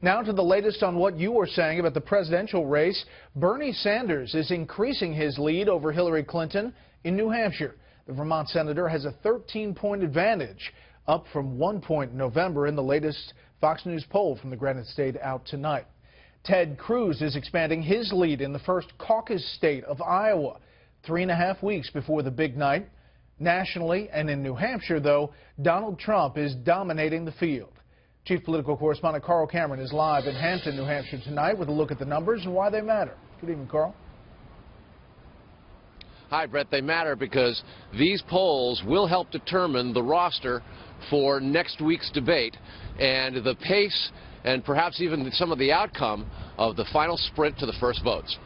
Now to the latest on what you were saying about the presidential race. Bernie Sanders is increasing his lead over Hillary Clinton in New Hampshire. The Vermont senator has a 13-point advantage, up from 1 point in November in the latest Fox News poll from the Granite State out tonight. Ted Cruz is expanding his lead in the first caucus state of Iowa, 3.5 weeks before the big night. Nationally and in New Hampshire, though, Donald Trump is dominating the field. Chief Political Correspondent Carl Cameron is live in Hampton, New Hampshire tonight with a look at the numbers and why they matter. Good evening, Carl. Hi, Brett. They matter because these polls will help determine the roster for next week's debate and the pace and perhaps even some of the outcome of the final sprint to the first votes.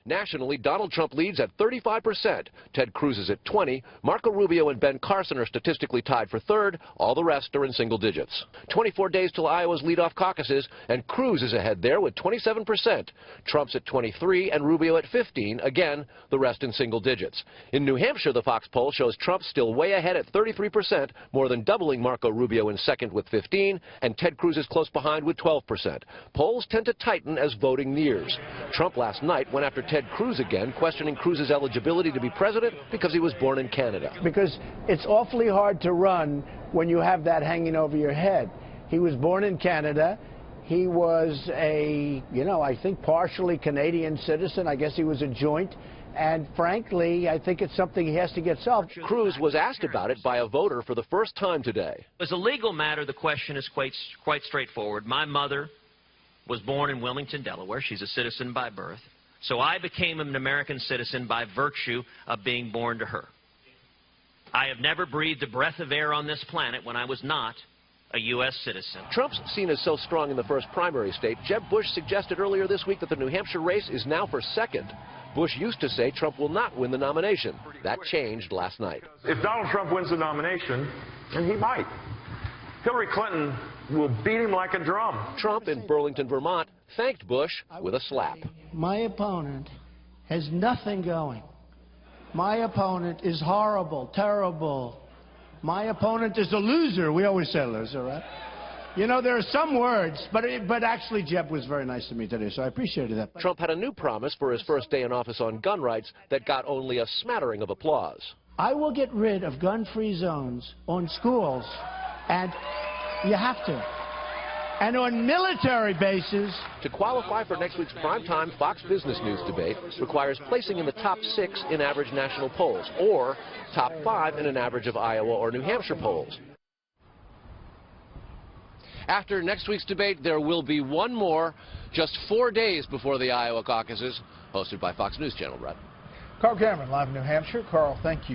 Nationally, Donald Trump leads at 35%. Ted Cruz is at 20%. Marco Rubio and Ben Carson are statistically tied for third. All the rest are in single digits. 24 days till Iowa's leadoff caucuses, and Cruz is ahead there with 27%. Trump's at 23% and Rubio at 15%. Again, the rest in single digits. In New Hampshire, the Fox poll shows Trump still way ahead at 33%, more than doubling Marco Rubio in second with 15%, and Ted Cruz is close behind with 12%. Polls tend to tighten as voting nears. Trump last night went after Ted Cruz again, questioning Cruz's eligibility to be president because he was born in Canada. Because it's awfully hard to run when you have that hanging over your head. He was born in Canada. He was a, I think partially Canadian citizen. I guess he was a joint. And frankly, I think it's something he has to get solved. Cruz was asked about it by a voter for the first time today. As a legal matter, the question is quite straightforward. My mother was born in Wilmington, Delaware. She's a citizen by birth. So I became an American citizen by virtue of being born to her. I have never breathed a breath of air on this planet when I was not a U.S. citizen. Trump's seen as so strong in the first primary state. Jeb Bush suggested earlier this week that the New Hampshire race is now for second. Bush used to say Trump will not win the nomination. That changed last night. If Donald Trump wins the nomination, and he might, Hillary Clinton will beat him like a drum. Trump in Burlington, Vermont, thanked Bush with a slap. My opponent has nothing going. My opponent is horrible, terrible. My opponent is a loser. We always say loser, right? There are some words, but actually Jeb was very nice to me today, so I appreciated that. Trump had a new promise for his first day in office on gun rights that got only a smattering of applause. I will get rid of gun-free zones on schools, and you have to. And on military bases. To qualify for next week's primetime Fox Business News debate requires placing in the top 6 in average national polls or top 5 in an average of Iowa or New Hampshire polls. After next week's debate, there will be one more just 4 days before the Iowa caucuses, hosted by Fox News Channel, Brett. Carl Cameron, live in New Hampshire. Carl, thank you.